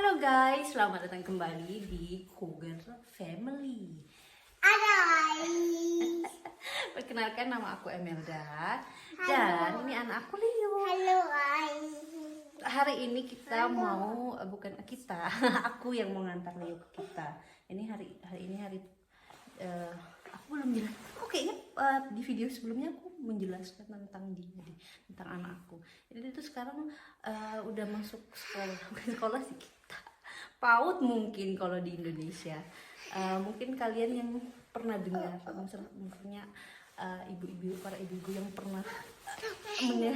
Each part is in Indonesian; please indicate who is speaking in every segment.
Speaker 1: Halo guys, selamat datang kembali di Cougar Family. Perkenalkan, nama aku Emelda. Dan ini anak aku Leo.
Speaker 2: Halo guys.
Speaker 1: Hari ini kita mau, bukan kita, aku yang mau ngantar Leo ke kita. Ini hari ini aku belum jelas. Aku kayaknya di video sebelumnya aku menjelaskan tentang dia, tentang anak aku. Jadi itu sekarang udah masuk sekolah, bukan sekolah sih, kita PAUD mungkin kalau di Indonesia. Mungkin kalian yang pernah dengar, maksudnya para ibu-ibu yang pernah maksudnya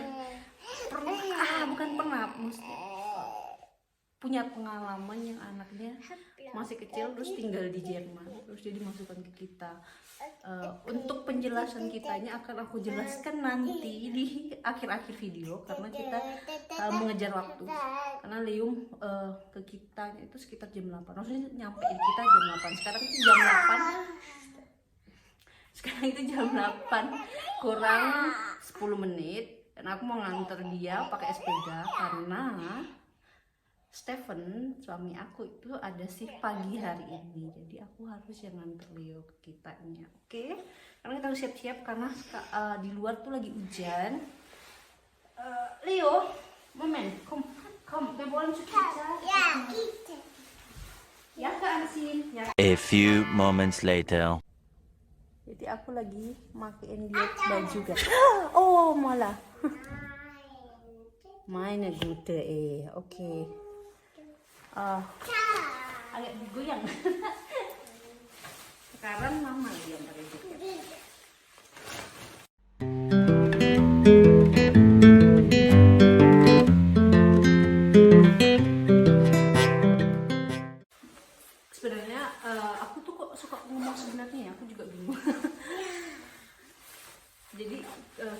Speaker 1: punya pengalaman yang anaknya masih kecil terus tinggal di Jerman, terus dia dimasukkan ke kita. Untuk penjelasan kitanya akan aku jelaskan nanti di akhir-akhir video, karena kita mengejar waktu, karena Leo ke kita itu sekitar jam 8, maksudnya nyampe di kita jam 8. Sekarang itu jam 8 kurang 10 menit, dan aku mau nganter dia pakai sepeda karena Stephen, suami aku itu ada shift pagi hari ini, jadi aku harus yang nganter Leo ke kitanya, oke? Karena kita harus siap-siap karena di luar tuh lagi hujan. Leo, moment, kom, wir wollen zu kita.
Speaker 2: Ya, kita.
Speaker 1: Ya, anziehen. Ya.
Speaker 3: A few moments later.
Speaker 1: Jadi aku lagi makein dia baju guys. Oh, malah. Meine Güte, oke. Agak digoyang. Sekarang mama yang pakai jaket. Sebenarnya aku tuh kok suka ngomong sebenarnya ya, aku juga bingung. Jadi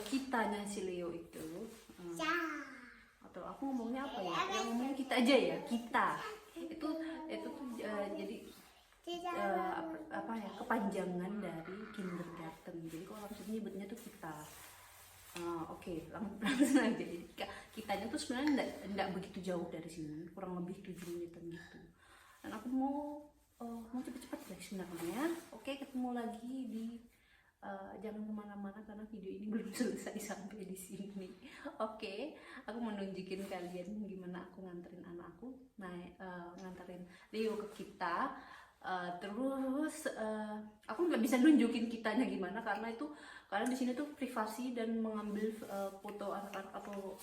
Speaker 1: kitanya si Leo itu atau aku ngomongnya apa ya? Yang ngomongnya kita aja ya, kita. Itu tuh jadi apa ya, kepanjangan dari kindergarten. Jadi kalau langsung nyebutnya tuh kita. Oke, langsung aja. Jadi kitanya tuh sebenarnya enggak begitu jauh dari sini, kurang lebih 7 menitan gitu. Dan aku mau cepet-cepet guys sebenarnya. Oke, ketemu lagi di jangan kemana-mana karena video ini belum selesai sampai di sini. Oke, aku mau nunjukin kalian gimana aku nganterin anakku, nganterin Leo ke kita. Terus aku nggak bisa nunjukin kitanya gimana karena di sini tuh privasi, dan mengambil foto anak-anak atau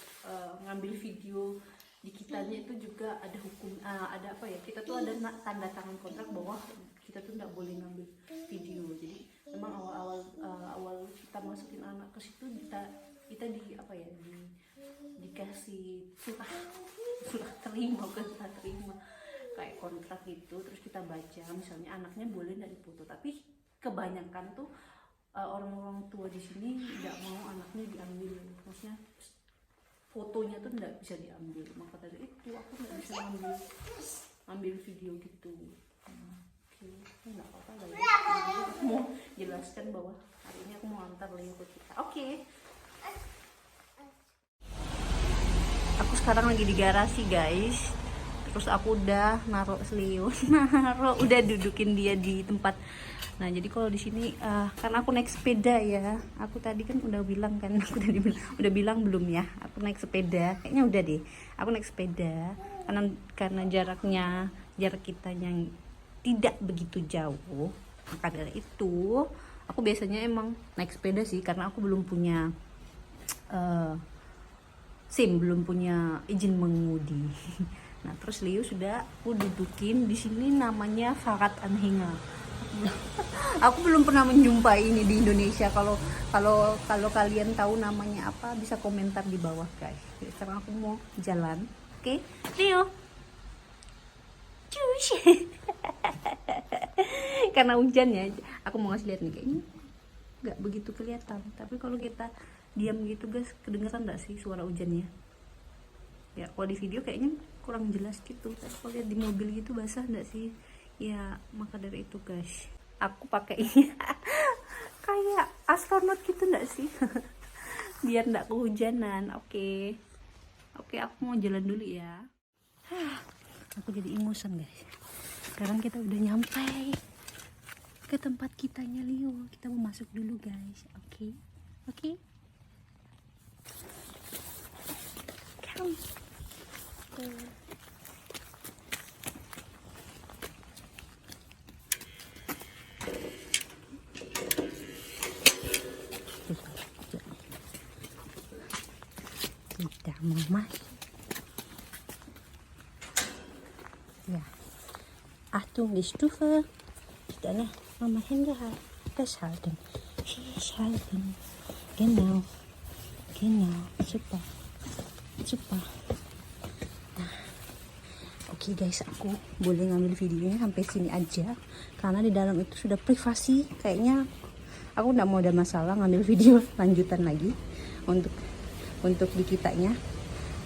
Speaker 1: ngambil video di kitanya itu juga ada hukum, ada apa ya, kita tuh ada tanda tangan kontrak bahwa kita tuh nggak boleh ngambil video. Jadi memang awal kita masukin anak ke situ, kita di apa ya, dikasih surat terima kayak kontrak gitu, terus kita baca misalnya anaknya boleh nggak dipoto. Tapi kebanyakan tuh orang-orang tua di sini nggak mau anaknya diambil, maksudnya fotonya tuh nggak bisa diambil. Maka dari itu aku nggak bisa ambil video gitu. Oke, nggak apa-apa lah ya. Aku mau jelaskan bahwa hari ini aku mau antar Leo ke kita. Oke. Aku sekarang lagi di garasi guys. Terus aku udah naruh Leo, udah dudukin dia di tempat. Nah, jadi kalau di sini karena aku naik sepeda ya. Aku tadi kan udah bilang kan, udah bilang belum ya? Aku naik sepeda. Kayaknya udah deh. Aku naik sepeda karena jarak kita yang tidak begitu jauh. Maka dari itu, aku biasanya emang naik sepeda sih, karena aku belum punya SIM, belum punya izin mengemudi. Nah, terus Leo sudah aku dudukin di sini, namanya Fahrrad Anhänger. Aku belum pernah menjumpai ini di Indonesia. Kalau kalian tahu namanya apa, bisa komentar di bawah guys. Jadi sekarang aku mau jalan. Oke, Leo. Cus. Karena hujan ya, aku mau ngasih lihat nih, kayaknya nggak begitu kelihatan. Tapi kalau kita diam gitu guys, kedengeran nggak sih suara hujannya? Ya, kalau di video kayaknya kurang jelas gitu. Tapi kalau lihat di mobil gitu basah nggak sih? Ya, maka dari itu guys, aku pakai ini kayak astronot gitu nggak sih? Biar nggak kehujanan. Oke, aku mau jalan dulu ya. Aku jadi emosi guys. Sekarang kita udah nyampe ke tempat kitanya Leo. Kita mau masuk dulu guys. Oke. Oke. Come. Kita mau masuk. Ja. Achtung, die Stufe. Dann Mama Hände festhalten. Festhalten. Genau. Genau. Super. Super. Nah. Oke guys, aku boleh ngambil videonya sampai sini aja. Karena di dalam itu sudah privasi. Kayaknya aku nggak mau ada masalah ngambil video lanjutan lagi untuk di kitanya.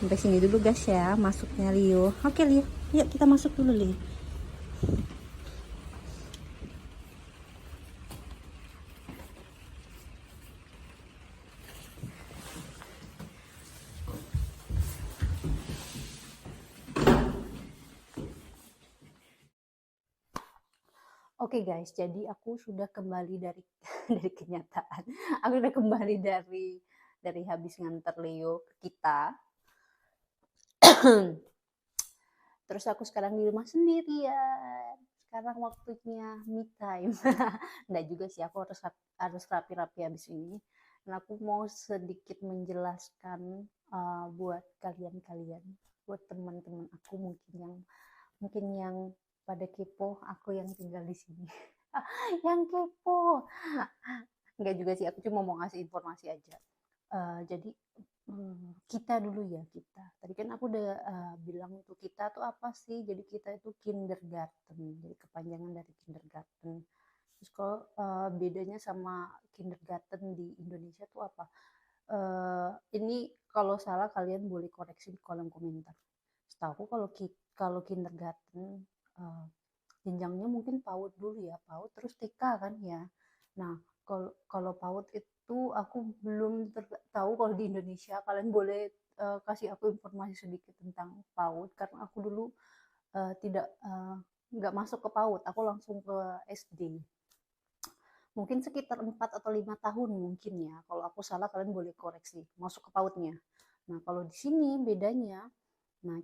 Speaker 1: Sampai sini dulu guys ya, masuknya Leo. Oke Leo, yuk kita masuk dulu Leo. Oke guys, jadi aku sudah kembali dari dari kenyataan. Aku sudah kembali dari habis nganter Leo ke kita. Terus aku sekarang di rumah sendirian. Sekarang waktunya me time. Nggak juga sih, aku harus rapi-rapi habis ini. Dan aku mau sedikit menjelaskan buat kalian-kalian, buat teman-teman aku mungkin yang pada kepo aku yang tinggal di sini. Yang kepo. Enggak juga sih, aku cuma mau ngasih informasi aja. Jadi kita dulu ya, kita. Tadi kan aku udah bilang tuh kita tuh apa sih? Jadi kita itu kindergarten. Jadi kepanjangan dari kindergarten. Terus kalau bedanya sama kindergarten di Indonesia tuh apa? Ini kalau salah kalian boleh koreksi di kolom komentar. Setahu kalau kindergarten jenjangnya mungkin PAUD dulu ya, PAUD terus TK kan ya. Nah, kalau PAUD itu aku belum tahu kalau di Indonesia. Kalian boleh kasih aku informasi sedikit tentang PAUD karena aku dulu nggak masuk ke PAUD, aku langsung ke SD. Mungkin sekitar 4 atau 5 tahun mungkin ya. Kalau aku salah kalian boleh koreksi, masuk ke PAUD-nya. Nah, kalau di sini bedanya, nah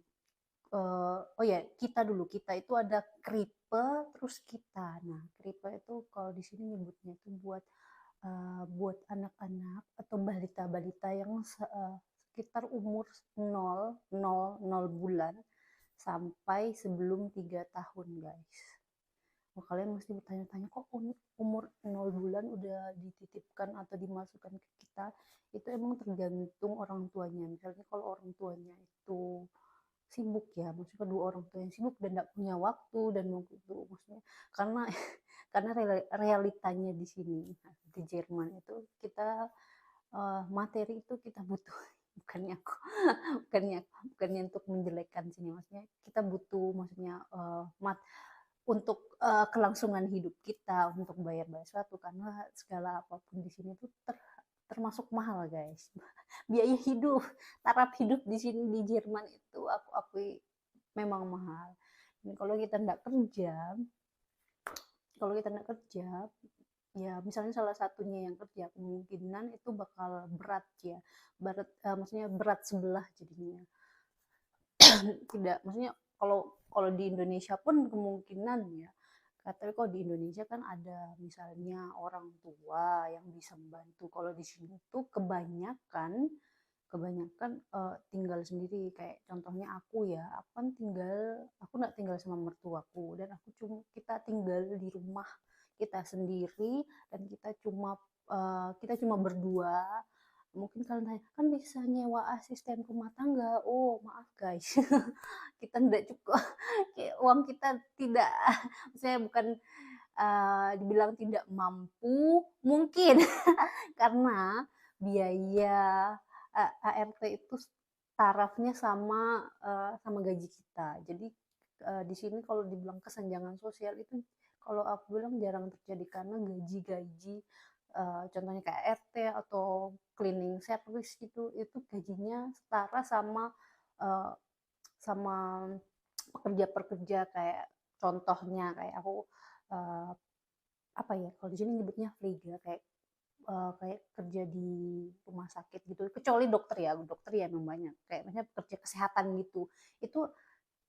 Speaker 1: oh ya, kita dulu. Kita itu ada kripe, terus kita. Nah, kripe itu kalau di sini nyebutnya itu buat anak-anak atau balita-balita yang sekitar umur 0 bulan sampai sebelum 3 tahun, guys. Kalian mesti bertanya-tanya, kok umur 0 bulan udah dititipkan atau dimasukkan ke kita? Itu emang tergantung orang tuanya. Misalnya kalau orang tuanya itu sibuk ya, maksudnya kedua orang tua yang sibuk dan tidak punya waktu dan waktu itu maksudnya karena karena realitanya di sini di Jerman itu kita materi itu kita butuh bukannya aku bukannya untuk menjelekkan sini, maksudnya kita butuh, maksudnya untuk kelangsungan hidup kita untuk bayar sesuatu karena segala apapun di sini tuh termasuk mahal guys. Biaya hidup, taraf hidup di sini di Jerman itu aku akui memang mahal. Dan kalau kita tidak kerja, ya misalnya salah satunya yang kerja, kemungkinan itu bakal berat ya, maksudnya berat sebelah jadinya. Tidak, maksudnya kalau di Indonesia pun kemungkinan ya, tapi kalau di Indonesia kan ada misalnya orang tua yang bisa membantu. Kalau di sini tuh kebanyakan tinggal sendiri. Kayak contohnya aku ya, aku nggak tinggal sama mertuaku dan kita tinggal di rumah kita sendiri dan kita cuma berdua. Mungkin kalian tanya, kan bisa nyewa asisten rumah tangga. Oh maaf guys, kita tidak cukup, uang kita tidak, saya bukan dibilang tidak mampu mungkin karena biaya ART itu tarafnya sama gaji kita. Jadi di sini kalau dibilang kesenjangan sosial itu kalau aku bilang jarang terjadi karena gaji contohnya kayak RT atau cleaning service itu gajinya setara sama sama pekerja-pekerja kayak contohnya kayak aku apa ya, kalau di sini nyebutnya Vliga, kayak kerja di rumah sakit gitu, kecuali dokter ya memang banyak kayak misalnya pekerja kesehatan gitu, itu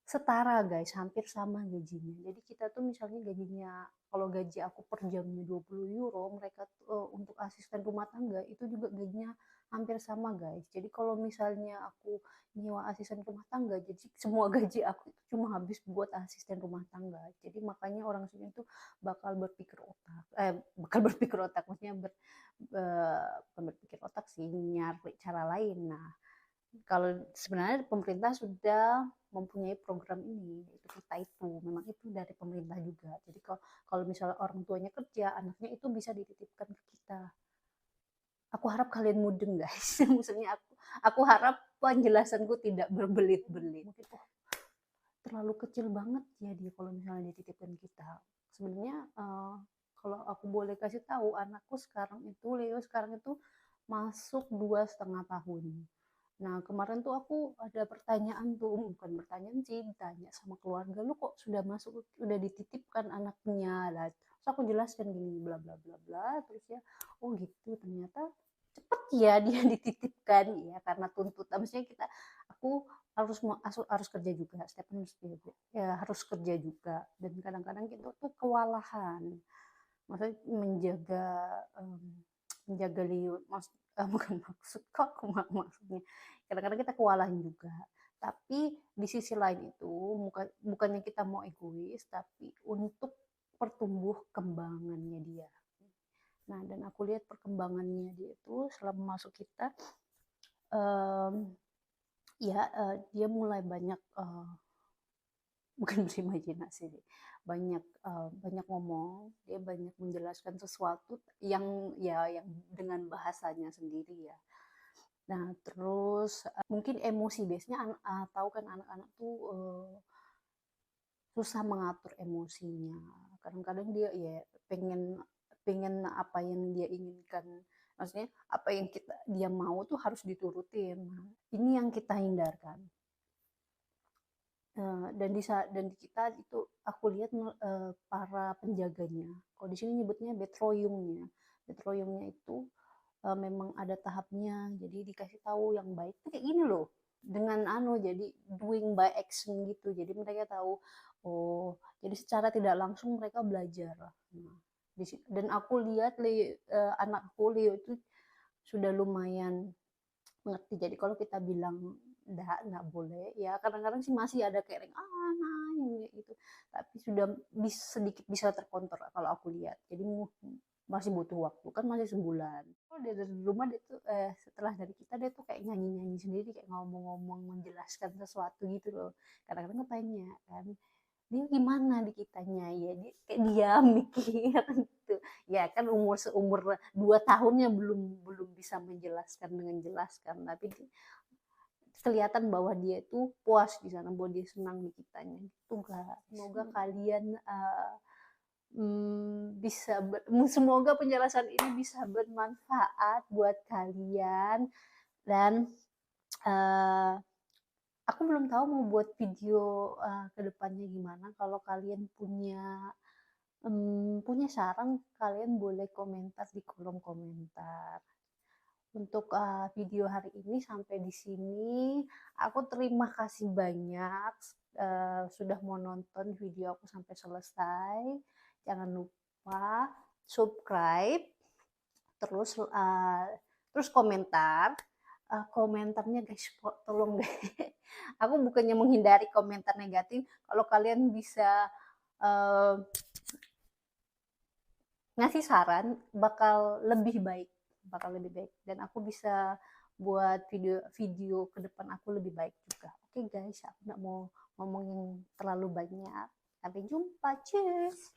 Speaker 1: setara guys, hampir sama gajinya. Jadi kita tuh misalnya gajinya, kalau gaji aku per jamnya 20 euro, mereka untuk asisten rumah tangga itu juga gajinya hampir sama guys. Jadi kalau misalnya aku nyewa asisten rumah tangga, jadi semua gaji aku itu cuma habis buat asisten rumah tangga. Jadi makanya orang sini tuh bakal berpikir otak, maksudnya bukan berpikir otak sih, nyari cara lain. Nah, kalau sebenarnya pemerintah sudah mempunyai program ini, itu kita itu memang itu dari pemerintah juga. Jadi kalau misalnya orang tuanya kerja, anaknya itu bisa dititipkan ke kita. Aku harap kalian mudeng guys. Maksudnya aku harap penjelasanku tidak berbelit-belit. Mungkin terlalu kecil banget ya dia kalau misalnya dititipkan kita. Sebenarnya kalau aku boleh kasih tahu, anakku sekarang itu, Leo sekarang itu masuk 2,5 tahun. Nah, kemarin tuh aku ada pertanyaan tuh, bukan pertanyaan sih, ditanya sama keluarga, lu kok sudah masuk, udah dititipkan anaknya lah. Terus aku jelaskan gini, bla bla bla bla, terus ya, oh gitu, ternyata cepet ya dia dititipkan ya, karena tuntutan, maksudnya aku harus kerja juga, Stephen ya harus kerja juga, dan kadang-kadang kita tuh kewalahan, maksudnya menjaga Leo, bukan maksud kok maksudnya kadang-kadang kita kewalahan juga, tapi di sisi lain itu bukannya kita mau egois, tapi untuk pertumbuh kembangannya dia. Nah, dan aku lihat perkembangannya dia itu selama masuk kita, dia mulai banyak bukan berimajinasi, banyak ngomong, dia banyak menjelaskan sesuatu yang dengan bahasanya sendiri ya. Nah, terus mungkin emosi, biasanya tahu kan anak-anak tuh susah mengatur emosinya. Kadang-kadang dia ya pengen apa yang dia inginkan. Maksudnya apa yang dia mau tuh harus diturutin. Nah, ini yang kita hindarkan. Dan di kita itu aku lihat para penjaganya. Kalau di sini nyebutnya betroyungnya. Betroyungnya itu memang ada tahapnya. Jadi dikasih tahu yang baik tuh kayak gini loh. Dengan jadi doing by action gitu. Jadi mereka tahu, oh, jadi secara tidak langsung mereka belajar. Nah, dan aku lihat anakku Leo itu sudah lumayan ngerti. Jadi kalau kita bilang nggak boleh, ya kadang-kadang sih masih ada kayak nah gitu, tapi sudah sedikit bisa terkontrol kalau aku lihat. Jadi masih butuh waktu, kan masih sebulan. Kalau dia dari rumah dia tuh setelah dari kita dia tuh kayak nyanyi sendiri, kayak ngomong-ngomong menjelaskan sesuatu gitu loh. Kadang-kadang aku tanya kan, dia gimana di kitanya ya, dia kayak diam mikir gitu ya, kan seumur 2 tahunnya belum bisa menjelaskan dengan jelas kan, tapi kelihatan bahwa dia itu puas di sana, bahwa dia senang di kitanya gitu guys. Semoga kalian semoga penjelasan ini bisa bermanfaat buat kalian, dan aku belum tahu mau buat video kedepannya gimana. Kalau kalian punya saran, kalian boleh komentar di kolom komentar. Untuk video hari ini sampai di sini. Aku terima kasih banyak sudah mau nonton video aku sampai selesai. Jangan lupa subscribe, terus komentar. Komentarnya guys, tolong deh. Aku bukannya menghindari komentar negatif. Kalau kalian bisa ngasih saran, bakal lebih baik, dan aku bisa buat video ke depan aku lebih baik juga. Oke guys, aku nggak mau ngomong yang terlalu banyak. Sampai jumpa, cheers.